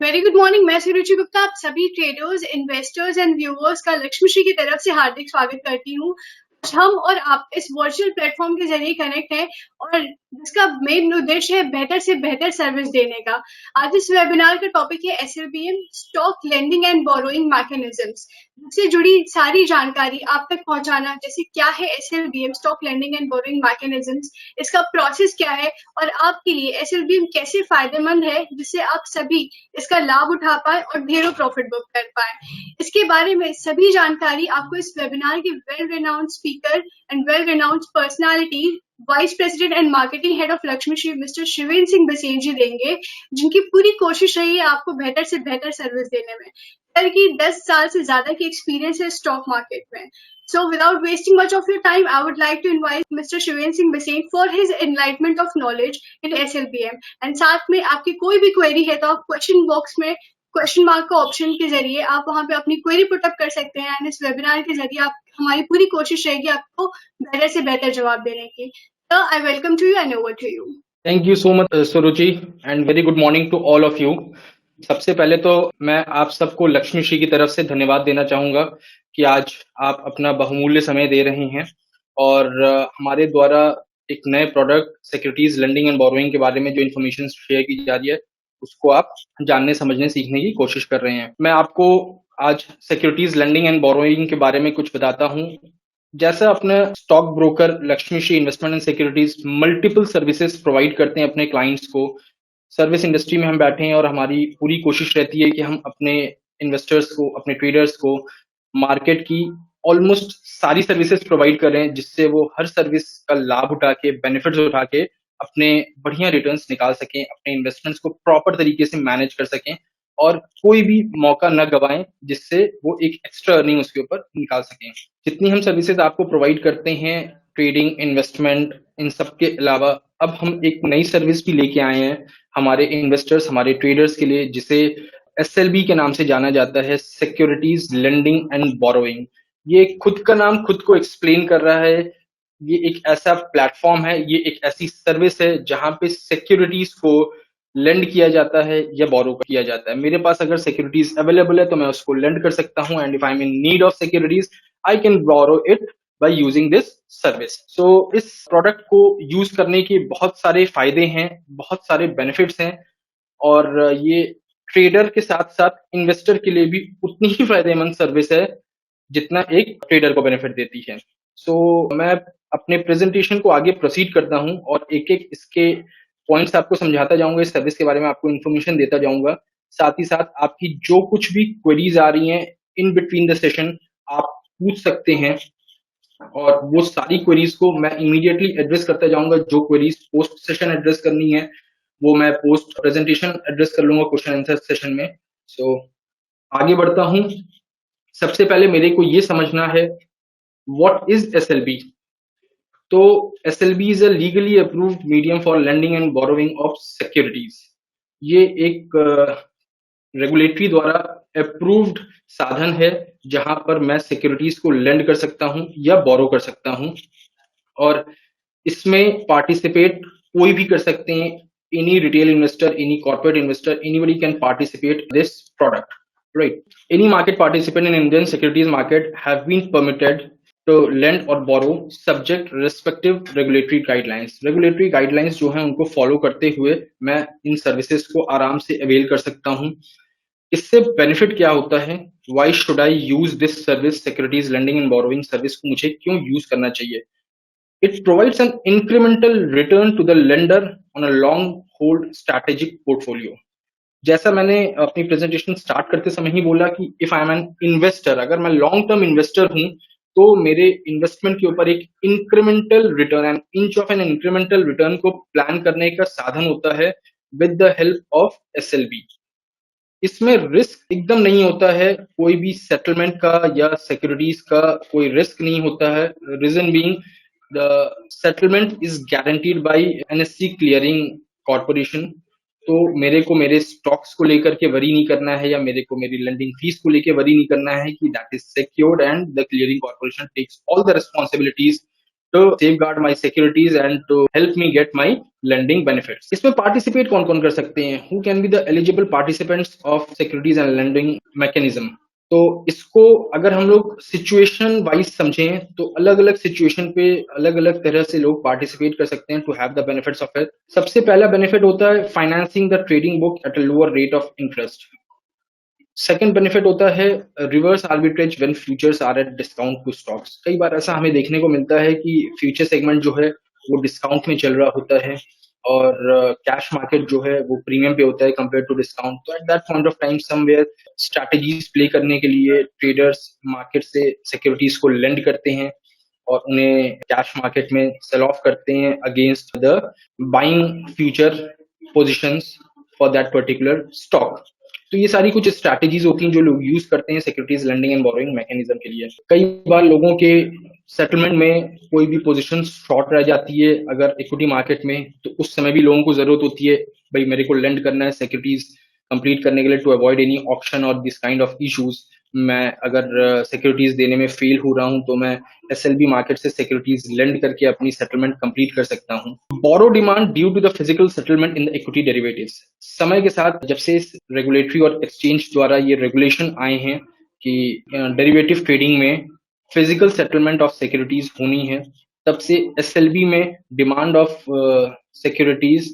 Very good morning. मैं सुरुचि गुप्ता आप सभी ट्रेडर्स, इन्वेस्टर्स एंड व्यूअर्स का लक्ष्मीश्री की तरफ से हार्दिक स्वागत करती हूँ। हम और आप इस वर्चुअल प्लेटफॉर्म के जरिए कनेक्ट हैं और जिसका मेन उद्देश्य है बेहतर से बेहतर सर्विस देने का। आज इस वेबिनार का टॉपिक है SLBM, stock lending and borrowing mechanisms. इससे जुड़ी सारी जानकारी आप तक पहुंचाना, जैसे क्या है SLBM, stock lending and borrowing mechanisms, इसका प्रोसेस क्या है और आपके लिए एसएलबीएम कैसे फायदेमंद है, जिससे आप सभी इसका लाभ उठा पाए और ढेरों प्रॉफिट बुक कर पाए। इसके बारे में सभी जानकारी आपको इस वेबिनार के well renowned speaker and well renowned personality, vice president and marketing head of Lakshmishree mister Shivendra Singh Bisen ji देंगे, जिनकी पूरी कोशिश रही है आपको बेहतर से बेहतर सर्विस देने में। सर की 10 साल से ज्यादा की एक्सपीरियंस है स्टॉक मार्केट में। So without wasting much of your time, I would like to invite Mr. Shivendra Singh Bisain for his enlightenment of knowledge in SLBM. And साथ में आपकी कोई भी क्वेरी है तो आप क्वेश्चन बॉक्स में क्वेश्चन मार्क का ऑप्शन के जरिए आप वहां पे अपनी क्वेरी पुटअप कर सकते हैं। एंड इस वेबिनार के जरिए आप हमारी पूरी कोशिश रहेगी आपको बेहतर से बेहतर जवाब देने की। So I welcome to you and over to you. Thank you so much, Suruchi, and very good morning to all of you. सबसे पहले तो मैं आप सबको लक्ष्मीश्री की तरफ से धन्यवाद देना चाहूंगा कि आज आप अपना बहुमूल्य समय दे रहे हैं और हमारे द्वारा एक नए product securities lending and borrowing के बारे में जो इन्फॉर्मेशन शेयर की जा रही है उसको आप जानने, समझने, सीखने की कोशिश कर रहे हैं। मैं आपको आज सिक्योरिटीज लेंडिंग एंड बोरोइंग के बारे में कुछ बताता हूँ। जैसा अपने stock broker Laxmishree investment and securities multiple services provide करते हैं अपने क्लाइंट्स को। सर्विस इंडस्ट्री में हम बैठे हैं और हमारी पूरी कोशिश रहती है कि हम अपने इन्वेस्टर्स को, अपने ट्रेडर्स को मार्केट की ऑलमोस्ट सारी सर्विसेज प्रोवाइड करें, जिससे वो हर सर्विस का लाभ उठा के, बेनिफिट्स उठा के अपने बढ़िया रिटर्न्स निकाल सकें, अपने इन्वेस्टमेंट्स को प्रॉपर तरीके से मैनेज कर सकें और कोई भी मौका न गवाएं जिससे वो एक एक्स्ट्रा अर्निंग उसके ऊपर निकाल सकें। जितनी हम सर्विसेज आपको प्रोवाइड करते हैं, ट्रेडिंग, इन्वेस्टमेंट, इन सब के अलावा अब हम एक नई सर्विस भी लेके आए हैं हमारे इन्वेस्टर्स, हमारे ट्रेडर्स के लिए, जिसे एसएलबी के नाम से जाना जाता है, सिक्योरिटीज लेंडिंग एंड बोरोइंग। ये खुद का नाम खुद को एक्सप्लेन कर रहा है। ये एक ऐसा प्लेटफॉर्म है, ये एक ऐसी सर्विस है जहां पे सिक्योरिटीज को लेंड किया जाता है या बोरो किया जाता है। मेरे पास अगर सिक्योरिटीज अवेलेबल है तो मैं उसको लेंड कर सकता हूं, and if I am in need of securities I can borrow it by using this service. So इस प्रोडक्ट को यूज करने के बहुत सारे फायदे हैं, बहुत सारे बेनिफिट्स हैं और ये ट्रेडर के साथ साथ इन्वेस्टर के लिए भी उतनी ही फायदेमंद सर्विस है जितना एक ट्रेडर को बेनिफिट देती है। सो मैं अपने प्रेजेंटेशन को आगे प्रोसीड करता हूं और एक एक इसके पॉइंट्स आपको समझाता जाऊंगा, इस सर्विस के बारे में आपको इन्फॉर्मेशन देता जाऊंगा। साथ ही साथ आपकी जो कुछ भी क्वेरीज आ रही हैं इन बिटवीन द सेशन आप पूछ सकते हैं और वो सारी क्वेरीज को मैं इमीडिएटली एड्रेस करता जाऊंगा। जो क्वेरीज पोस्ट सेशन एड्रेस करनी है वो मैं पोस्ट प्रेजेंटेशन एड्रेस कर लूंगा क्वेश्चन आंसर सेशन में। सो आगे बढ़ता हूं। सबसे पहले मेरे को ये समझना है व्हाट इज एसएलबी। तो SLB is a legally approved medium for lending and borrowing of securities. ये एक रेगुलेटरी द्वारा अप्रूव्ड साधन है जहां पर मैं सिक्योरिटीज को लेंड कर सकता हूं या बोरो कर सकता हूं और इसमें पार्टिसिपेट कोई भी कर सकते हैं। Any retail investor, any corporate investor, anybody can participate this product, right? Any market participant in Indian securities market have been permitted to lend or borrow subject respective regulatory guidelines. Regulatory guidelines जो हैं उनको follow करते हुए मैं इन services को आराम से avail कर सकता हूं। इससे बेनिफिट क्या होता है? Why should I use this service, securities lending and borrowing service को मुझे क्यों यूज करना चाहिए? It provides an incremental return to the lender on a long hold strategic portfolio. जैसा मैंने अपनी प्रेजेंटेशन स्टार्ट करते समय ही बोला कि if I M an investor, अगर मैं लॉन्ग टर्म इन्वेस्टर हूं तो मेरे इन्वेस्टमेंट के ऊपर एक incremental return and inch of an incremental return को प्लान करने का साधन होता है with the help of SLB. इसमें रिस्क एकदम नहीं होता है, कोई भी सेटलमेंट का या सिक्योरिटीज का कोई रिस्क नहीं होता है। Reason being the settlement is guaranteed by NSC clearing corporation. तो मेरे को मेरे स्टॉक्स को लेकर के वरी नहीं करना है या मेरे को मेरी लेंडिंग फीस को लेकर वरी नहीं करना है कि that is secured and the clearing corporation takes all the responsibilities to safeguard my securities and to help me get my lending benefits. इसमें पार्टिसिपेट कौन कौन कर सकते हैं? Who can be the eligible participants of securities and lending mechanism? तो इसको अगर हम लोग सिचुएशन वाइज समझें तो अलग अलग सिचुएशन पे अलग अलग तरह से लोग पार्टिसिपेट कर सकते हैं to have the benefits of it. सबसे पहला बेनिफिट होता है financing the trading book at a lower rate of interest. Second benefit होता है reverse arbitrage when futures are at discount to stocks. कई बार ऐसा हमें देखने को मिलता है कि फ्यूचर सेगमेंट जो है वो डिस्काउंट में चल रहा होता है और कैश मार्केट जो है वो प्रीमियम पे होता है कंपेयर टू डिस्काउंट। तो at that point of time somewhere strategies play करने के लिए ट्रेडर्स मार्केट से सिक्योरिटीज को लेंड करते हैं और उन्हें कैश मार्केट में सेल ऑफ करते हैं against the buying future positions for that particular stock. तो ये सारी कुछ स्ट्रैटेजीज होती हैं जो लोग यूज करते हैं securities lending and borrowing mechanism के लिए। कई बार लोगों के सेटलमेंट में कोई भी पोजीशन शॉर्ट रह जाती है अगर इक्विटी मार्केट में, तो उस समय भी लोगों को जरूरत होती है भाई मेरे को लेंड करना है सिक्योरिटीज कंप्लीट करने के लिए टू अवॉइड एनी ऑप्शन और दिस काइंड ऑफ इश्यूज। मैं अगर सिक्योरिटीज देने में फेल हो रहा हूं तो मैं एसएलबी मार्केट से सिक्योरिटीज लेंड करके अपनी सेटलमेंट कंप्लीट कर सकता हूं। Borrow demand due to the physical settlement in the equity derivatives. समय के साथ जब से रेगुलेटरी और एक्सचेंज द्वारा ये रेगुलेशन आए हैं कि डेरिवेटिव ट्रेडिंग में फिजिकल सेटलमेंट ऑफ सिक्योरिटीज होनी है, तब से एसएलबी में demand of securities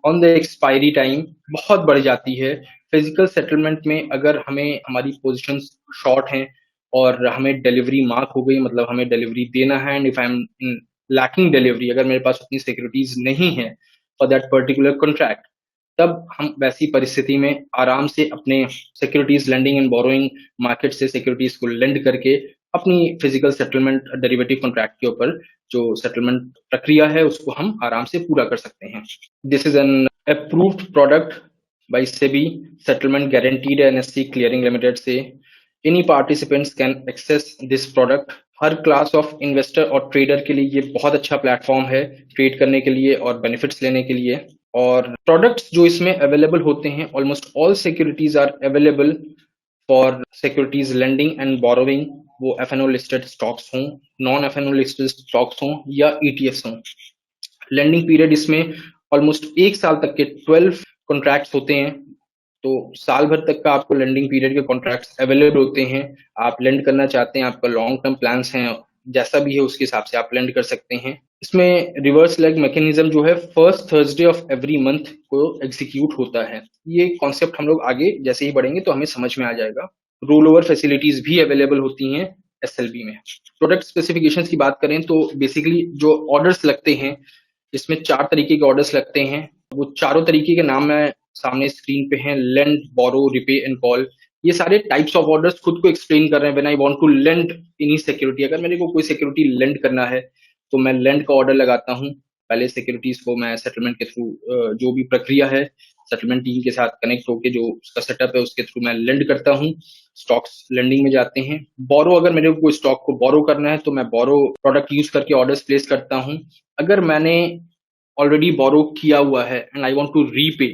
on the expiry time बहुत बढ़ जाती है। फिजिकल सेटलमेंट में अगर हमें हमारी पोजीशंस शॉर्ट हैं और हमें डिलीवरी मार्क हो गई, मतलब हमें डिलीवरी देना है, and if I am lacking delivery, अगर मेरे पास उतनी सिक्योरिटीज नहीं है फॉर दैट पर्टिकुलर कॉन्ट्रैक्ट, तब हम वैसी परिस्थिति में आराम से अपने securities lending and borrowing market से सिक्योरिटीज को लेंड करके अपनी फिजिकल सेटलमेंट डेरिवेटिव कॉन्ट्रैक्ट के ऊपर जो सेटलमेंट प्रक्रिया है उसको हम आराम से पूरा कर सकते हैं। This is an approved product by SEBI settlement guaranteed NSC clearing limited से। Any participants can access this product. हर क्लास ऑफ इन्वेस्टर और ट्रेडर के लिए ये बहुत अच्छा प्लेटफॉर्म है ट्रेड करने के लिए और बेनिफिट्स लेने के लिए। और प्रोडक्ट्स जो इसमें अवेलेबल होते हैं, almost all securities are available for securities lending and borrowing, वो एफएनओ लिस्टेड स्टॉक्स हों, नॉन एफएनओ लिस्टेड स्टॉक्स हों या ईटीएफ्स हों। लेंडिंग पीरियड इसमें ऑलमोस्ट 1 साल तक के 12 कॉन्ट्रैक्ट्स होते हैं, तो साल भर तक का आपको लेंडिंग पीरियड के कॉन्ट्रैक्ट्स अवेलेबल होते हैं। आप लेंड करना चाहते हैं, आपका लॉन्ग टर्म प्लान्स हैं, जैसा भी है उसके हिसाब से आप लेंड कर सकते हैं। इसमें रिवर्स लेग मैकेनिज्म जो है first Thursday of every month को एग्जीक्यूट होता है। ये कॉन्सेप्ट हम लोग आगे जैसे ही बढ़ेंगे तो हमें समझ में आ जाएगा। रोल ओवर फैसिलिटीज भी अवेलेबल होती हैं एसएलबी में। प्रोडक्ट स्पेसिफिकेशंस की बात करें तो बेसिकली जो ऑर्डर्स लगते हैं, इसमें 4 तरीके के ऑर्डर्स लगते हैं। वो चारों तरीके के नाम मैं सामने स्क्रीन पे हैं, lend, borrow, repay and call. ये सारे टाइप्स ऑफ ऑर्डर्स खुद को एक्सप्लेन कर रहे हैं। When I want to lend any security, अगर मेरे को कोई सिक्योरिटी लेंड करना है तो मैं लेंड का ऑर्डर लगाता हूँ। पहले सिक्योरिटीज को मैं सेटलमेंट के थ्रू जो भी प्रक्रिया है सेटलमेंट टीम के साथ कनेक्ट होकर जो उसका सेटअप है उसके थ्रू मैं लेंड करता हूँ। स्टॉक्स लेंडिंग में जाते हैं। बोरो, अगर मेरे को कोई स्टॉक को बोरो करना है तो मैं बोरो प्रोडक्ट यूज करके ऑर्डर्स प्लेस करता हूँ। अगर मैंने ऑलरेडी बोरो किया हुआ है and I want to repay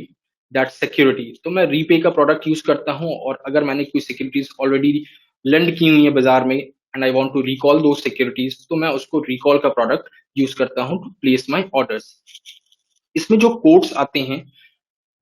that security, तो मैं रीपे का प्रोडक्ट यूज करता हूँ। और अगर मैंने कोई सिक्योरिटीज ऑलरेडी लेंड की हुई है बाजार में and I want to recall दो सिक्योरिटीज, तो मैं उसको रिकॉल का प्रोडक्ट यूज करता हूँ टू प्लेस माय ऑर्डर्स। इसमें जो कोड्स आते हैं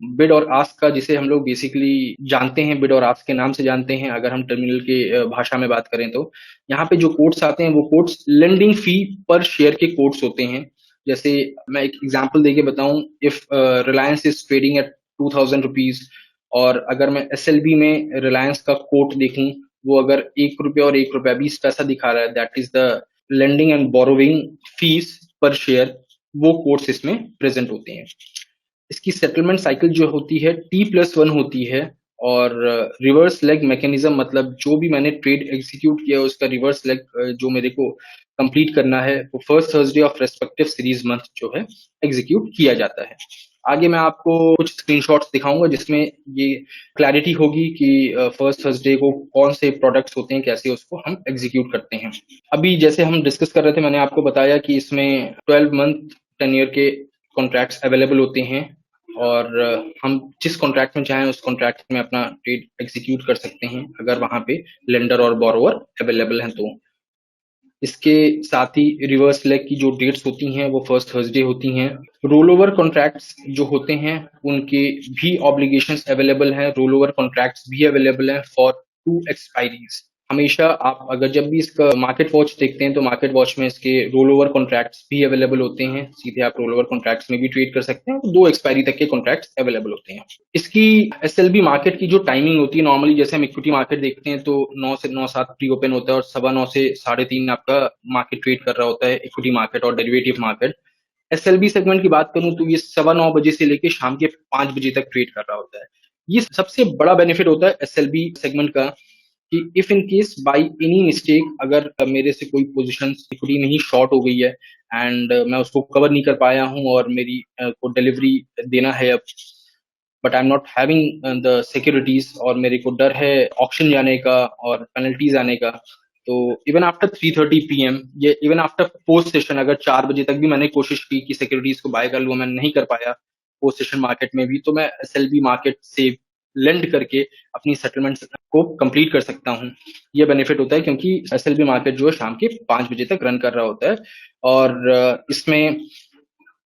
बिड और आस्क का, जिसे हम लोग बेसिकली जानते हैं बिड और आस्क के नाम से जानते हैं अगर हम टर्मिनल के भाषा में बात करें, तो यहाँ पे जो कोड्स आते हैं वो कोड्स लेंडिंग फी पर शेयर के कोड्स होते हैं। जैसे मैं एक एग्जांपल देके बताऊं, if Reliance is trading at 2000 rupees और अगर मैं एसएलबी में रिलायंस का कोट देखूं, वो अगर ₹1 और ₹1.20 दिखा रहा है, that is the lending and borrowing fees पर शेयर, वो कोड्स इसमें प्रेजेंट होते हैं। इसकी सेटलमेंट साइकिल जो होती है T+1 होती है और रिवर्स लेग मैकेनिज्म, मतलब जो भी मैंने ट्रेड एग्जीक्यूट किया है उसका रिवर्स लेग जो मेरे को कंप्लीट करना है वो first Thursday of respective series month जो है एग्जीक्यूट किया जाता है। आगे मैं आपको कुछ स्क्रीनशॉट्स दिखाऊंगा जिसमें ये क्लैरिटी होगी कि फर्स्ट थर्सडे को कौन से प्रोडक्ट्स होते हैं, कैसे उसको हम एग्जीक्यूट करते हैं। अभी जैसे हम डिस्कस कर रहे थे, मैंने आपको बताया कि इसमें 12 मंथ टेन्योर के कॉन्ट्रैक्ट्स अवेलेबल होते हैं और हम जिस कॉन्ट्रैक्ट में चाहें उस कॉन्ट्रैक्ट में अपना ट्रेड एग्जीक्यूट कर सकते हैं अगर वहां पे लेंडर और बोरोवर अवेलेबल हैं तो। इसके साथ ही रिवर्स लेग की जो डेट्स होती हैं वो फर्स्ट थर्सडे होती हैं। रोल ओवर कॉन्ट्रैक्ट्स जो होते हैं उनके भी ऑब्लिगेशंस अवेलेबल हैं, रोल ओवर कॉन्ट्रैक्ट्स भी अवेलेबल हैं फॉर 2 एक्सपायरीज। हमेशा आप अगर जब भी इसका मार्केट वॉच देखते हैं तो मार्केट वॉच में इसके रोल ओवर कॉन्ट्रैक्ट्स भी अवेलेबल होते हैं, सीधे आप रोल ओवर कॉन्ट्रैक्ट्स में भी ट्रेड कर सकते हैं, 2 एक्सपायरी तक के कॉन्ट्रैक्ट्स अवेलेबल होते हैं। इसकी एसएलबी मार्केट की जो टाइमिंग होती है, नॉर्मली जैसे हम इक्विटी मार्केट देखते हैं तो 9 से 9-7 प्री ओपन होता है और 9:15 से 3:30 आपका मार्केट ट्रेड कर रहा होता है, इक्विटी मार्केट और डेरिवेटिव मार्केट। एसएलबी सेगमेंट की बात करूं तो ये 9:15 बजे से लेके शाम के 5 बजे तक ट्रेड कर रहा होता है। ये सबसे बड़ा बेनिफिट होता है एसएलबी सेगमेंट का कि if in case by any mistake अगर मेरे से कोई पोजीशन इक्विटी में ही शॉर्ट हो गई है एंड मैं उसको कवर नहीं कर पाया हूं और मेरी को डिलीवरी देना है अब, but I am not having the securities और मेरे को डर है ऑक्शन जाने का और पेनल्टीज आने का, तो इवन आफ्टर 3:30 PM ये इवन आफ्टर पोस्ट सेशन अगर 4 बजे तक भी मैंने कोशिश की कि सिक्योरिटीज को बाय कर लूं, मैं नहीं कर पाया पोस्ट सेशन मार्केट में भी, तो मैं एसएलबी मार्केट से लेंड करके अपनी सेटलमेंट को कंप्लीट कर सकता हूं। ये बेनिफिट होता है क्योंकि एसएलबी मार्केट जो है शाम के 5 बजे तक रन कर रहा होता है और इसमें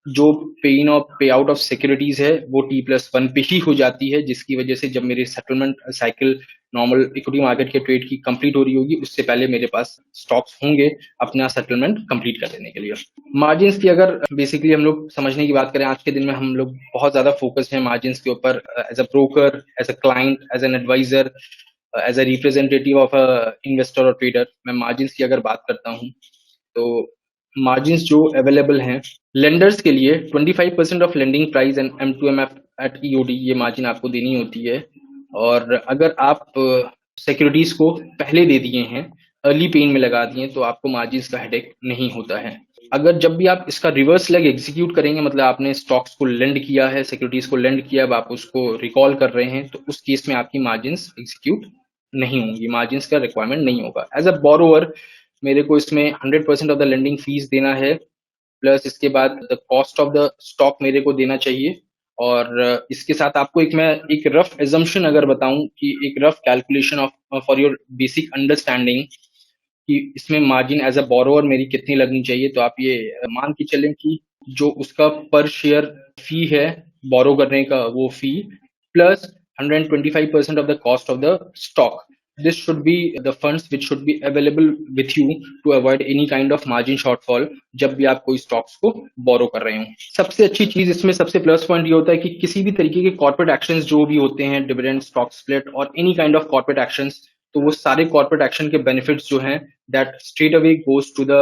जो पे इन और पे आउट ऑफ सिक्योरिटीज है वो T+1 पे ही हो जाती है, जिसकी वजह से जब मेरे settlement cycle normal equity market के ट्रेड की कंप्लीट हो रही होगी उससे पहले मेरे पास स्टॉक्स होंगे अपना सेटलमेंट कंप्लीट कर देने के लिए। मार्जिन्स की अगर बेसिकली हम लोग समझने की बात करें, आज के दिन में हम लोग बहुत ज्यादा फोकस्ड हैं मार्जिन्स के ऊपर, as a broker, as a client, as an advisor, as a representative of a investor और ट्रेडर। मैं मार्जिन्स की अगर बात करता हूँ तो मार्जिन्स जो अवेलेबल हैं लेंडर्स के लिए 25% of lending price and M2MF at EOD ये मार्जिन आपको देनी होती है। और अगर आप सिक्योरिटीज को पहले दे दिए हैं, अर्ली पेन में लगा दिए, तो आपको मार्जिन्स का हेडेक नहीं होता है। अगर जब भी आप इसका रिवर्स लेग एग्जीक्यूट करेंगे, मतलब आपने स्टॉक्स को लेंड किया है, सिक्योरिटीज को लेंड किया, अब आप उसको रिकॉल कर रहे हैं, तो उस केस में आपकी मार्जिन्स एग्जीक्यूट नहीं होंगी, मार्जिन्स का रिक्वायरमेंट नहीं होगा। एज अ बोरोवर मेरे को इसमें 100% ऑफ द लेंडिंग फीस देना है, प्लस इसके बाद the cost of the stock मेरे को देना चाहिए। और इसके साथ आपको मैं एक रफ एजम्पशन अगर बताऊं कि एक rough calculation of for your basic understanding कि इसमें मार्जिन एज अ बोरोवर मेरी कितनी लगनी चाहिए, तो आप ये मान के चलें कि जो उसका पर शेयर फी है बोरो करने का वो फी plus 125% of the cost of the stock. This should be the funds which should be available with you to avoid any kind of margin shortfall जब भी आप कोई स्टॉक्स को बोरो कर रहे हो। सबसे अच्छी चीज इसमें सबसे प्लस पॉइंट ये होता है कि किसी भी तरीके के कॉर्पोरेट एक्शंस जो भी होते हैं, डिविडेंड, स्टॉक स्प्लिट और any kind of corporate actions, तो वो सारे कॉर्पोरेट एक्शन के बेनिफिट्स जो हैं that straight away goes to the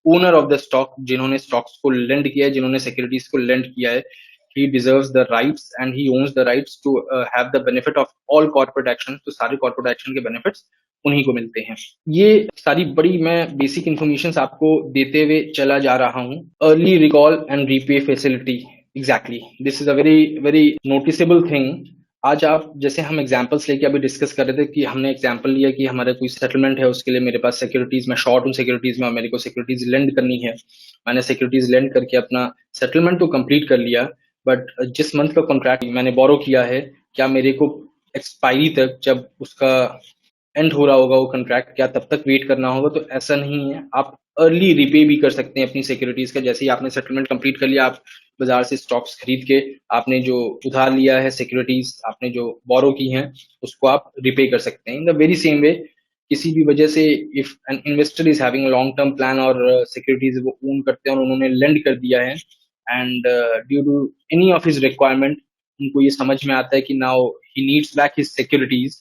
owner of the stock, जिन्होंने स्टॉक्स को लेंड किया है, जिन्होंने सिक्योरिटीज को लेंड किया है। he deserves the rights and he owns the rights to have the benefit of all corporate action, तो सारे corporate action के benefits उन्हीं को मिलते हैं। ये सारी बड़ी मैं बेसिक इंफॉर्मेशन आपको देते हुए चला जा रहा हूँ। Early recall and repay facility, exactly this is a very very noticeable thing. आज आप जैसे हम एग्जांपल्स लेके अभी डिस्कस कर रहे थे कि हमने एग्जांपल लिया कि हमारा कोई सेटलमेंट है, उसके लिए मेरे पास सिक्योरिटीज, मैं शॉर्ट हूँ सिक्योरिटीज में और मेरे को सिक्योरिटीज लेंड करनी है। मैंने सिक्योरिटीज लेंड करके अपना सेटलमेंट तो कंप्लीट कर लिया, बट जिस मंथ का कॉन्ट्रैक्ट मैंने बोरो किया है, क्या मेरे को एक्सपायरी तक जब उसका एंड हो रहा होगा वो कॉन्ट्रैक्ट, क्या तब तक वेट करना होगा? तो ऐसा नहीं है, आप अर्ली रिपे भी कर सकते हैं अपनी सिक्योरिटीज का। जैसे ही आपने सेटलमेंट कंप्लीट कर लिया, आप बाजार से स्टॉक्स खरीद के आपने जो उधार लिया है सिक्योरिटीज, आपने जो बोरो की हैं, उसको आप रिपे कर सकते हैं। In the very same way, किसी भी वजह से if an investor is having long term plan और सिक्योरिटीज वो ओन करते हैं और उन्होंने लेंड कर दिया है and due to any of his requirement, उनको ये समझ में आता है कि now he needs back his securities,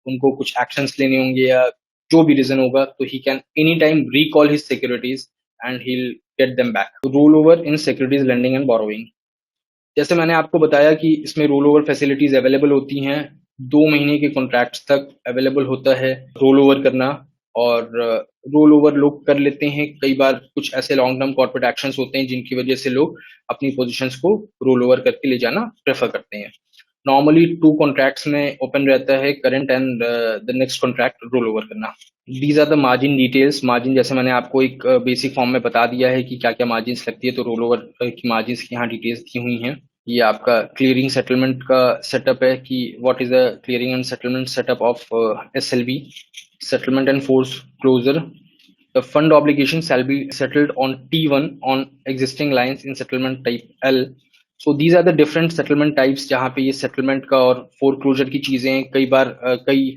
उनको कुछ एक्शंस लेने होंगे या जो भी रीजन होगा, तो he can any time recall his securities and he will get them back. Roll over in securities lending and borrowing, जैसे मैंने आपको बताया कि इसमें रोल ओवर फैसिलिटीज अवेलेबल होती हैं, 2 महीने के कॉन्ट्रैक्ट्स तक अवेलेबल होता है रोल ओवर करना। और रोल ओवर लोग कर लेते हैं, कई बार कुछ ऐसे लॉन्ग टर्म कॉर्पोरेट एक्शंस होते हैं जिनकी वजह से लोग अपनी पोजीशंस को रोल ओवर करके ले जाना प्रेफर करते हैं। नॉर्मली 2 कॉन्ट्रैक्ट्स में ओपन रहता है, current and the next contract roll over करना। These are the margin details. Margin जैसे मैंने आपको एक बेसिक फॉर्म में बता दिया है कि क्या क्या मार्जिन लगती है, तो रोल ओवर की मार्जिन की यहाँ डिटेल्स दी हुई हैं। ये आपका क्लियरिंग सेटलमेंट का सेटअप है कि what is the clearing and settlement setup of SLB, settlement and force closure. The fund obligation shall be settled on T1 on existing lines in settlement type L. So these are the different settlement types जहाँ पे ये settlement का और foreclosure की चीजें कई बार कई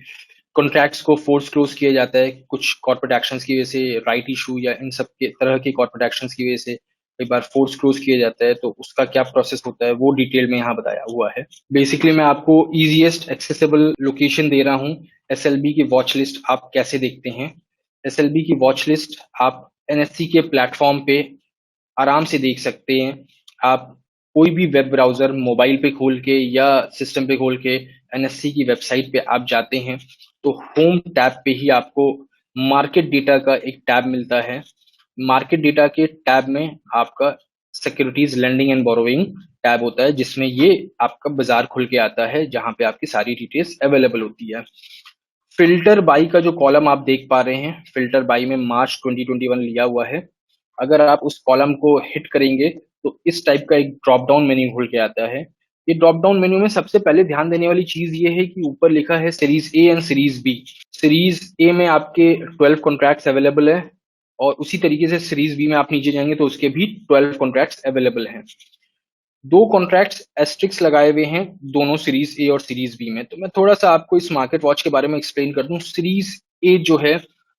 contracts को फोर्स क्लोज किया जाता है कुछ कॉर्पोरेट एक्शंस की वजह से, राइट इशू या इन सब के तरह के कॉर्पोरेट एक्शंस की वजह से कई बार फोर्स क्लोज किया जाता है, तो उसका क्या प्रोसेस होता है वो डिटेल में यहाँ बताया हुआ है। बेसिकली मैं आपको इजीएस्ट एक्सेसिबल लोकेशन दे रहा हूँ। एसएलबी की वॉच लिस्ट आप कैसे देखते हैं? एसएलबी की वॉच लिस्ट आप एनएससी के प्लेटफॉर्म पे आराम से देख सकते हैं। आप कोई भी वेब ब्राउजर मोबाइल पे खोल के या सिस्टम पे खोल के एनएससी की वेबसाइट पे आप जाते हैं तो होम टैब पे ही आपको मार्केट डेटा का एक टैब मिलता है। मार्केट डेटा के टैब में आपका securities lending and borrowing tab होता है, जिसमें ये आपका बाजार खुल के आता है जहां पे आपकी सारी डिटेल्स अवेलेबल होती है। फिल्टर बाई का जो कॉलम आप देख पा रहे हैं, फिल्टर बाई में मार्च 2021 लिया हुआ है। अगर आप उस कॉलम को हिट करेंगे तो इस टाइप का एक ड्रॉप डाउन मेन्यू खुल के आता है। ये ड्रॉप डाउन मेन्यू में सबसे पहले ध्यान देने वाली चीज ये है कि ऊपर लिखा है series A and series B. Series A में आपके 12 कॉन्ट्रैक्ट्स अवेलेबल है और उसी तरीके से सीरीज बी में आप नीचे जाएंगे तो उसके भी 12 कॉन्ट्रैक्ट्स अवेलेबल हैं। दो कॉन्ट्रैक्ट्स एस्ट्रिक्स लगाए हुए हैं दोनों सीरीज ए और सीरीज बी में। तो मैं थोड़ा सा आपको इस मार्केट वॉच के बारे में एक्सप्लेन कर दूं। सीरीज ए जो है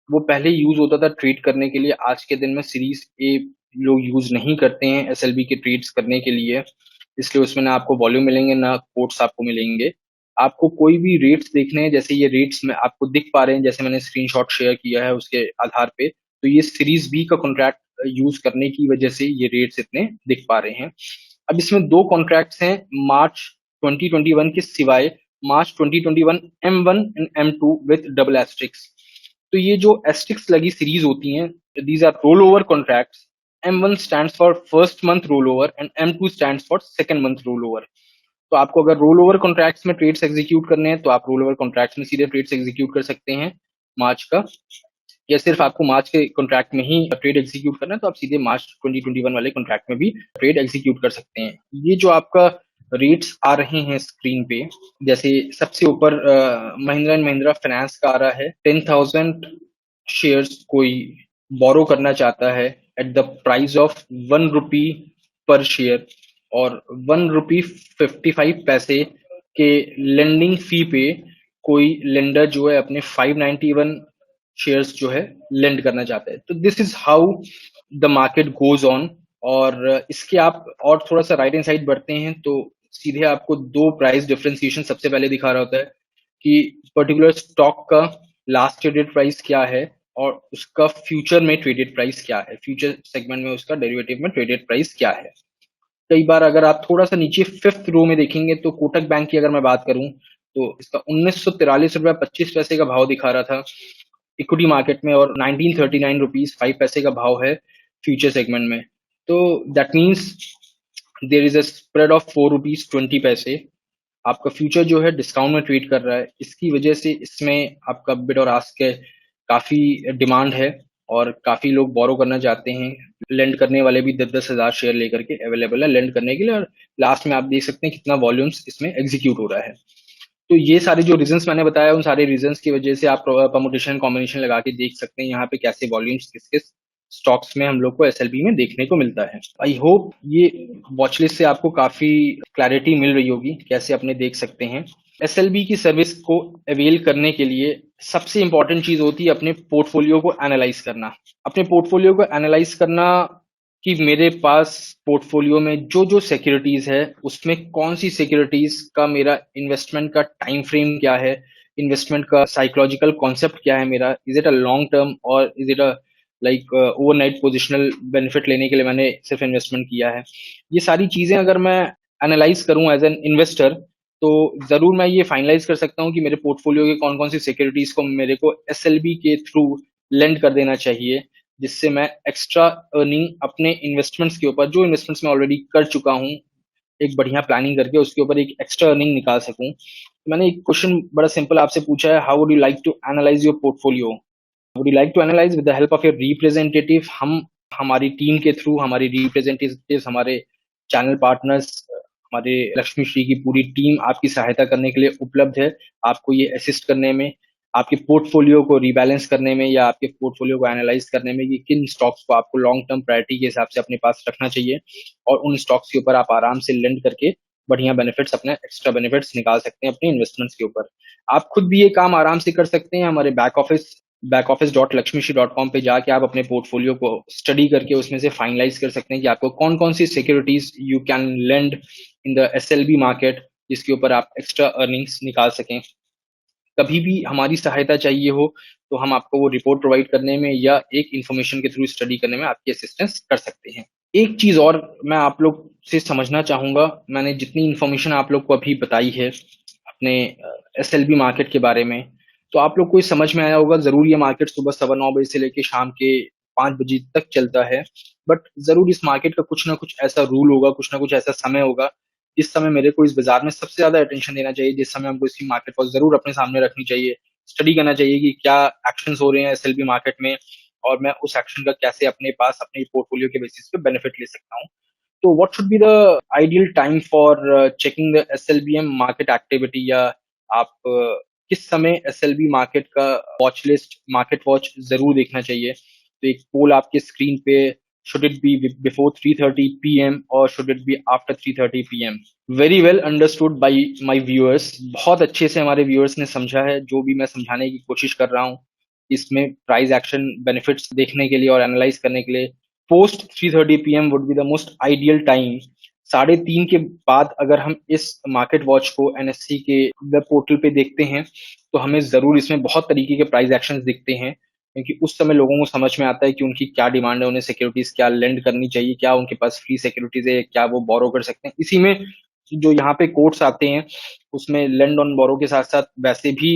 वो पहले यूज होता था ट्रेड करने के लिए, आज के दिन में सीरीज ए लोग यूज नहीं करते हैं एसएलबी के ट्रेड्स करने के लिए, इसलिए उसमें ना आपको वॉल्यूम मिलेंगे ना कोट्स आपको मिलेंगे। आपको कोई भी रेट्स देखने हैं, जैसे ये रेट्स में आपको दिख पा रहे हैं, जैसे मैंने स्क्रीनशॉट शेयर किया है उसके आधार पे, तो ये सीरीज बी का कॉन्ट्रैक्ट यूज करने की वजह से ये रेट्स इतने दिख पा रहे हैं। अब इसमें दो कॉन्ट्रैक्ट्स हैं मार्च 2021 के सिवाय, मार्च 2021 M1 and M2 with double asterisks. तो ये जो एस्ट्रिक्स लगी सीरीज होती हैं, these are roll over contracts. M1 stands for first month roll over and M2 stands for second month roll over. तो आपको अगर रोल ओवर कॉन्ट्रैक्ट्स में ट्रेड्स एग्जीक्यूट करने हैं तो आप रोल ओवर कॉन्ट्रैक्ट्स में सीधे ट्रेड्स एग्जीक्यूट कर सकते हैं मार्च का, या सिर्फ आपको मार्च के कॉन्ट्रैक्ट में ही ट्रेड एग्जीक्यूट करना है तो आप सीधे मार्च 2021 वाले कॉन्ट्रैक्ट में भी ट्रेड एग्जीक्यूट कर सकते हैं। ये जो आपका रेट्स आ रहे हैं स्क्रीन पे, जैसे सबसे ऊपर महिंद्रा एंड महिंद्रा फाइनेंस का आ रहा है 10,000 शेयर्स कोई बोरो करना चाहता है एट द प्राइस ऑफ 1 रुपी पर शेयर और 1 रुपी 55 पैसे के लेंडिंग फी पे कोई लेंडर जो है अपने 591 शेयर्स जो है लेंड करना चाहते हैं। तो this is how the market goes on. और इसके आप और थोड़ा सा राइट हैंड साइड बढ़ते हैं तो सीधे आपको दो प्राइस डिफरेंशिएशन सबसे पहले दिखा रहा होता है कि पर्टिकुलर स्टॉक का लास्ट ट्रेडेड प्राइस क्या है और उसका फ्यूचर में ट्रेडेड प्राइस क्या है, फ्यूचर सेगमेंट में उसका डेरिवेटिव में ट्रेडेड प्राइस क्या है। कई बार अगर आप थोड़ा सा नीचे फिफ्थ रो में देखेंगे तो कोटक बैंक की अगर मैं बात करूं तो इसका 1943 रुपया 25 पैसे का भाव दिखा रहा था इक्विटी मार्केट में और 1939 रुपीज 5 पैसे का भाव है फ्यूचर सेगमेंट में। तो that means there is a spread of 4 rupees 20 पैसे। आपका फ्यूचर जो है डिस्काउंट में ट्रेड कर रहा है, इसकी वजह से इसमें आपका बिड और आस्क के काफी डिमांड है और काफी लोग बोरो करना चाहते हैं। लेंड करने वाले भी 10-10 हजार शेयर लेकर के अवेलेबल है लेंड करने के लिए और लास्ट में आप देख सकते हैं कितना वॉल्यूम्स इसमें एग्जीक्यूट हो रहा है। तो ये सारे जो रीजंस मैंने बताया उन सारे रीजंस की वजह से आप परमुटेशन कॉम्बिनेशन लगा के देख सकते हैं यहाँ पे कैसे वॉल्यूम्स किस किस स्टॉक्स में हम लोग को एसएलबी में देखने को मिलता है। आई होप ये वॉच लिस्ट से आपको काफी क्लैरिटी मिल रही होगी कैसे अपने देख सकते हैं। एसएलबी की सर्विस को अवेल करने के लिए सबसे इंपॉर्टेंट चीज होती है अपने पोर्टफोलियो को एनालाइज करना। अपने पोर्टफोलियो को एनालाइज करना कि मेरे पास पोर्टफोलियो में जो जो सिक्योरिटीज है उसमें कौन सी सिक्योरिटीज का मेरा इन्वेस्टमेंट का टाइम फ्रेम क्या है, इन्वेस्टमेंट का साइकोलॉजिकल कॉन्सेप्ट क्या है मेरा, is it a long term और is it a like overnight positional benefit लेने के लिए मैंने सिर्फ इन्वेस्टमेंट किया है। ये सारी चीजें अगर मैं एनालाइज करूं एज एन इन्वेस्टर तो जरूर मैं ये फाइनलाइज कर सकता हूँ कि मेरे पोर्टफोलियो के कौन कौन सी सिक्योरिटीज को मेरे को एसएलबी के थ्रू लेंड कर देना चाहिए, जिससे मैं एक्स्ट्रा अर्निंग अपने इन्वेस्टमेंट्स के ऊपर, जो इन्वेस्टमेंट्स मैं ऑलरेडी कर चुका हूँ, एक बढ़िया प्लानिंग करके उसके ऊपर एक एक्स्ट्रा अर्निंग निकाल सकूं। तो मैंने एक क्वेश्चन बड़ा सिंपल आपसे पूछा है, how would you like to analyze your portfolio? Would you like to analyze with the help of your representative? हम हमारी टीम के थ्रू, हमारी रिप्रेजेंटेटिव, हमारे चैनल पार्टनर्स, हमारे लक्ष्मी श्री की पूरी टीम आपकी सहायता करने के लिए उपलब्ध है, आपको ये असिस्ट करने में। आपके पोर्टफोलियो को रीबैलेंस करने में या आपके पोर्टफोलियो को एनालाइज करने में कि किन स्टॉक्स को आपको लॉन्ग टर्म प्रायोरिटी के हिसाब से अपने पास रखना चाहिए और उन स्टॉक्स के ऊपर आप आराम से लेंड करके बढ़िया बेनिफिट्स, अपने एक्स्ट्रा बेनिफिट्स निकाल सकते हैं अपने इन्वेस्टमेंट्स के ऊपर। आप खुद भी ये काम आराम से कर सकते हैं। हमारे backoffice.lakshmishi.com पे जाके आप अपने पोर्टफोलियो को स्टडी करके उसमें से फाइनलाइज कर सकते हैं कि आपको कौन कौन सी securities you can lend in the SLB market, जिसके ऊपर आप एक्स्ट्रा अर्निंग्स निकाल सकें। कभी भी हमारी सहायता चाहिए हो तो हम आपको वो रिपोर्ट प्रोवाइड करने में या एक इन्फॉर्मेशन के थ्रू स्टडी करने में आपकी असिस्टेंस कर सकते हैं। एक चीज और मैं आप लोग से समझना चाहूंगा, मैंने जितनी इन्फॉर्मेशन आप लोग को अभी बताई है अपने SLB मार्केट के बारे में, तो आप लोग को समझ में आया होगा। जरूर ये मार्केट सुबह 9:15 बजे से लेकर शाम के 5 बजे तक चलता है, बट जरूर इस मार्केट का कुछ ना कुछ ऐसा रूल होगा, कुछ ना कुछ ऐसा समय होगा जिस समय मेरे को इस बाजार में सबसे ज्यादा अटेंशन देना चाहिए, जिस समय हमको इसकी मार्केट को जरूर अपने सामने रखनी चाहिए, स्टडी करना चाहिए कि क्या एक्शंस हो रहे हैं SLB मार्केट में और मैं उस एक्शन का कैसे अपने पास अपने पोर्टफोलियो के बेसिस पे बेनिफिट ले सकता हूँ। तो what should be the ideal time for checking the SLBM market activity, या आप किस समय SLB मार्केट का वॉच लिस्ट, मार्केट वॉच जरूर देखना चाहिए। तो एक पोल आपके स्क्रीन पे, should it be before 3:30 p.m. or should it be after 3:30 p.m. Very well understood by my viewers. बहुत अच्छे से हमारे व्यूअर्स ने समझा है जो भी मैं समझाने की कोशिश कर रहा हूँ। इसमें प्राइस एक्शन बेनिफिट्स देखने के लिए और एनालाइज करने के लिए post 3:30 p.m. Would be the most ideal time. 3:30 के बाद अगर हम इस मार्केट वॉच को NSE के वेब पोर्टल पे देखते हैं तो हमें जरूर इसमें बहुत तरीके के प्राइस एक्शंस दिखते हैं, क्योंकि उस समय लोगों को समझ में आता है कि उनकी क्या डिमांड है, उन्हें सिक्योरिटीज क्या लेंड करनी चाहिए, क्या उनके पास फ्री सिक्योरिटीज है, क्या वो बोरो कर सकते हैं। इसी में जो यहाँ पे कोट्स आते हैं उसमें लेंड ऑन बोरो के साथ साथ वैसे भी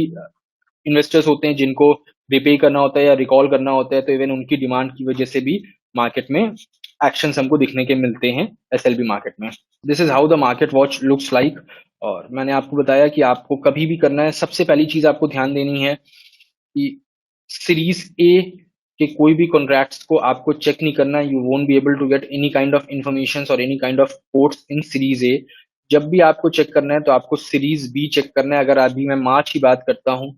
इन्वेस्टर्स होते हैं जिनको रिपे करना होता है या रिकॉल करना होता है, तो इवन उनकी डिमांड की वजह से भी मार्केट में एक्शन हमको दिखने के मिलते हैं SLB मार्केट में। This is how the market watch looks like. और मैंने आपको बताया कि आपको कभी भी करना है, सबसे पहली चीज आपको ध्यान देनी है कि सीरीज ए के कोई भी कॉन्ट्रैक्ट्स को आपको चेक नहीं करना। You won't be able to get any kind of information और any kind of quotes in series A. जब भी आपको चेक करना है तो आपको सीरीज बी चेक करना है। अगर अभी मैं मार्च की बात करता हूँ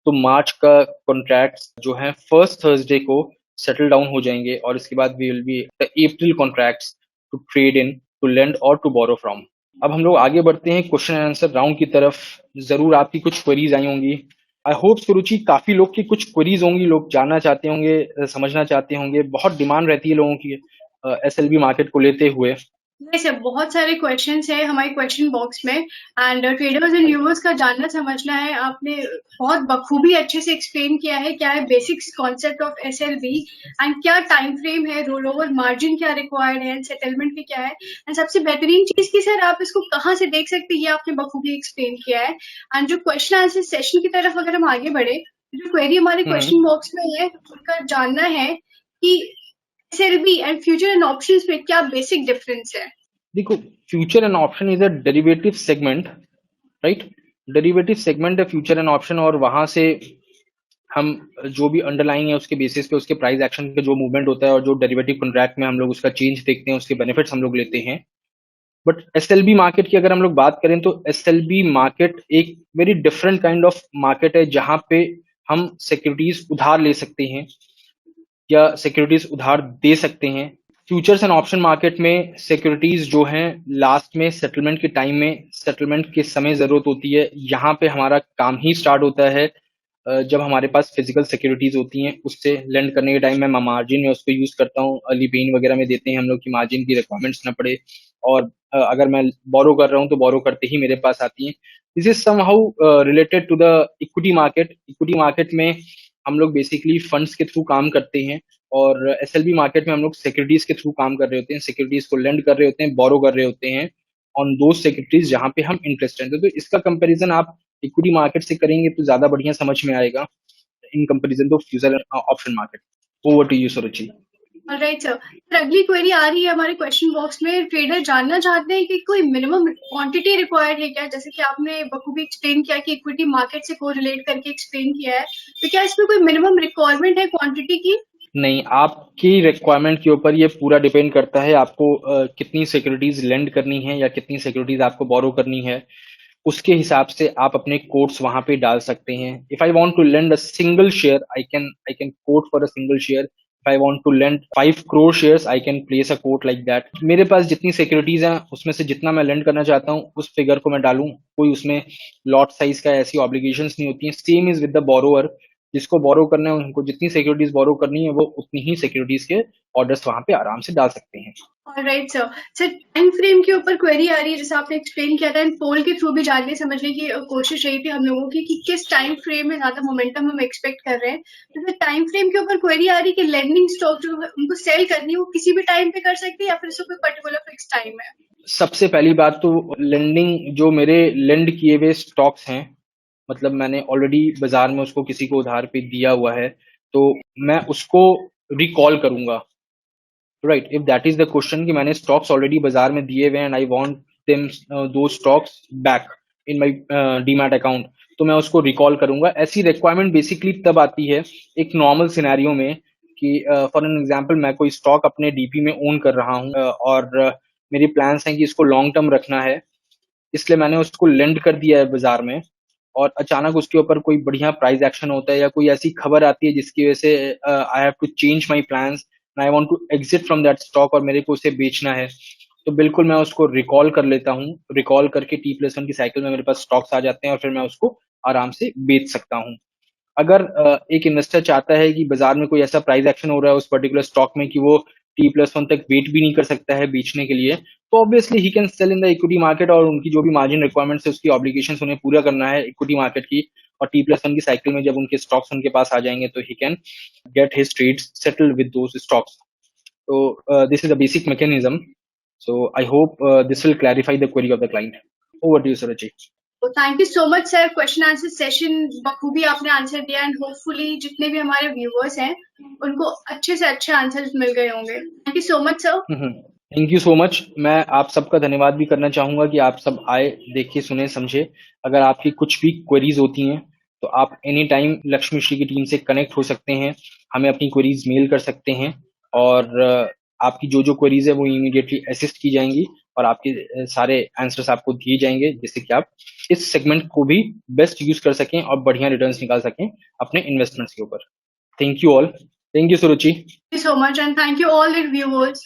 तो मार्च का कॉन्ट्रैक्ट्स जो है फर्स्ट थर्सडे को सेटल डाउन हो जाएंगे और इसके बाद we will be the April contracts to trade in, to lend और टू बोरो फ्रॉम। अब हम लोग आगे बढ़ते हैं क्वेश्चन एंड आंसर राउंड की तरफ। जरूर आपकी कुछ क्वेरीज आई होंगी। आई होप सुरुचि काफी लोग की कुछ क्वेरीज होंगी, लोग जानना चाहते होंगे, समझना चाहते होंगे। बहुत डिमांड रहती है लोगों की SLB मार्केट को लेते हुए। नहीं सर, बहुत सारे क्वेश्चंस है हमारे क्वेश्चन बॉक्स में एंड ट्रेडर्स एंड व्यूअर्स का जानना समझना है। आपने बहुत बखूबी अच्छे से एक्सप्लेन किया है क्या है basics concept of SLB and क्या टाइम फ्रेम है, रोल ओवर मार्जिन क्या रिक्वायर्ड है, सेटलमेंट भी क्या है, एंड सबसे बेहतरीन चीज की सर आप इसको कहाँ से देख सकते हैं, ये आपने बखूबी एक्सप्लेन किया है। एंड जो क्वेश्चन आंसर सेशन की तरफ अगर हम आगे बढ़े, जो क्वेरी हमारे क्वेश्चन बॉक्स में है उनका जानना है कि SLB and future and options में क्या बेसिक डिफरेंस है। देखो, future and option is a derivative segment, right. Derivative segment है फ्यूचर एंड ऑप्शन, और वहां से हम जो भी अंडरलाइंग है उसके बेसिस पे उसके प्राइस एक्शन का जो मूवमेंट होता है और जो डेरिवेटिव कॉन्ट्रैक्ट में हम लोग उसका चेंज देखते हैं, उसके बेनिफिट्स हम लोग लेते हैं। बट SLB मार्केट की अगर हम लोग बात करें तो SLB मार्केट एक very different kind of market है, जहां पे हम सिक्योरिटीज उधार ले सकते हैं या सिक्योरिटीज उधार दे सकते हैं। फ्यूचर्स एंड ऑप्शन मार्केट में सिक्योरिटीज जो हैं लास्ट में सेटलमेंट के टाइम में, सेटलमेंट के समय जरूरत होती है। यहाँ पे हमारा काम ही स्टार्ट होता है जब हमारे पास फिजिकल सिक्योरिटीज होती हैं। उससे लेंड करने के टाइम मैं मार्जिन में उसको यूज करता हूँ। अर्ली पेन वगैरह में देते हैं हम लोग की मार्जिन की रिक्वायरमेंट्स ना पड़े, और अगर मैं बोरो कर रहा हूँ तो बोरो करते ही मेरे पास आती है। This is somehow related to the equity market. Equity market में हम लोग बेसिकली फंड्स के थ्रू काम करते हैं, और SLB मार्केट में हम लोग सिक्योरिटीज के थ्रू काम कर रहे होते हैं, सिक्योरिटीज को लेंड कर रहे होते हैं, बोरो कर रहे होते हैं ऑन दो सिक्योरिटीज जहां पे हम इंटरेस्टेड हैं। तो इसका कंपैरिजन आप इक्विटी मार्केट से करेंगे तो ज्यादा बढ़िया समझ में आएगा in comparison to future option market. Over to you Suruchi. Alright sir, अगली क्वेरी आ रही है हमारे क्वेश्चन बॉक्स में। ट्रेडर जानना चाहते हैं कि कोई मिनिमम क्वांटिटी रिक्वायर्ड है क्या, जैसे कि आपने बखूबी एक्सप्लेन किया कि इक्विटी मार्केट से कोरिलेट करके एक्सप्लेन किया है, तो क्या इसमें कोई मिनिमम रिक्वायरमेंट है क्वांटिटी की? नहीं, आपकी रिक्वायरमेंट के ऊपर ये पूरा डिपेंड करता है आपको कितनी सिक्योरिटीज लेंड करनी है या कितनी सिक्योरिटीज आपको बोरो करनी है। उसके हिसाब से आप अपने कोट्स वहां पे डाल सकते हैं। If I want to lend a single share, I can quote for a single share. If I want to lend 5 crore shares, I can place a quote like that. मेरे पास जितनी सिक्योरिटीज हैं उसमें से जितना मैं लेंड करना चाहता हूँ उस फिगर को मैं डालूं। कोई उसमें लॉट साइज का ऐसी ऑब्लिगेशंस नहीं होती हैं। Same is with the borrower. जिसको बोरो करना है उनको जितनी सिक्योरिटीज बोरो करनी है वो उतनी ही सिक्योरिटीज के ऑर्डर्स वहां पे आराम से डाल सकते हैं। Alright sir. Sir time frame के ऊपर क्वेरी आ रही है, जैसे आपने एक्सप्लेन किया था, एंड पोल के थ्रू भी जानने समझने की कोशिश रही थी हम लोगों की कि किस टाइम फ्रेम में ज्यादा मोमेंटम हम एक्सपेक्ट कर रहे हैं। तो सर टाइम फ्रेम के ऊपर क्वेरी आ रही है कि लेंडिंग स्टॉक जो है उनको सेल करनी है वो किसी भी टाइम पे कर सकते हैं या फिर इसका कोई पर्टिकुलर फिक्स टाइम है? सबसे पहली बात तो लेंडिंग, जो मेरे लेंड किए हुए स्टॉक्स हैं, मतलब मैंने ऑलरेडी बाजार में उसको किसी को उधार पे दिया हुआ है, तो मैं उसको रिकॉल करूंगा। Right, if that is the question कि मैंने स्टॉक्स ऑलरेडी बाजार में दिए हुए एंड आई वांट देम दो stocks back in my demat account, तो मैं उसको रिकॉल करूंगा। ऐसी रिक्वायरमेंट बेसिकली तब आती है एक नॉर्मल सिनेरियो में कि फॉर एन एग्जांपल मैं कोई स्टॉक अपने डीपी में ओन कर रहा हूँ और मेरी प्लान्स हैं कि इसको लॉन्ग टर्म रखना है, इसलिए मैंने उसको लेंड कर दिया है बाजार में। और अचानक उसके ऊपर कोई बढ़िया प्राइस एक्शन होता है या कोई ऐसी खबर आती है जिसकी वजह से I have to change my plans, I want to exit from that stock और मेरे को उसे बेचना है, तो बिल्कुल मैं उसको रिकॉल कर लेता हूँ। रिकॉल करके T+1 की साइकिल में मेरे पास स्टॉक्स आ जाते हैं और फिर मैं उसको आराम से बेच सकता हूँ। अगर एक इन्वेस्टर चाहता है कि बाजार में कोई ऐसा प्राइस एक्शन हो रहा है उस पर्टिकुलर स्टॉक में कि वो T+1 तक वेट भी नहीं कर सकता है बेचने के लिए, तो obviously he can sell in the equity market, और उनकी जो भी मार्जिन रिक्वायरमेंट्स है उसकी ऑब्लिगेशंस उन्हें पूरा करना है इक्विटी मार्केट की, और T+1 की साइकिल में जब उनके स्टॉक्स उनके पास आ जाएंगे तो he can get his trades settled with those stocks. So this is a basic mechanism. So I hope this will clarify the query of the client. Over to you, Surachi. तो thank you so much sir, question answer session बखूबी आपने answer दिया and hopefully जितने भी हमारे viewers हैं उनको अच्छे से अच्छे आंसर्स मिल गए होंगे। Thank you so much sir. Thank you so much. मैं आप सबका धन्यवाद भी करना चाहूंगा कि आप सब आए, देखे, सुने, समझे। अगर आपकी कुछ भी क्वेरीज होती हैं तो आप एनी टाइम लक्ष्मी श्री की टीम से कनेक्ट हो सकते हैं, हमें अपनी क्वेरीज मेल कर सकते हैं और आपकी जो जो क्वेरीज है वो इमीडिएटली असिस्ट की जाएंगी और आपके सारे आंसर्स आपको दिए जाएंगे, जिससे कि आप इस सेगमेंट को भी बेस्ट यूज कर सकें और बढ़िया रिटर्न्स निकाल सकें अपने इन्वेस्टमेंट्स के ऊपर। Thank you all. Thank you Suruchi. Thank you so much and thank you all the viewers.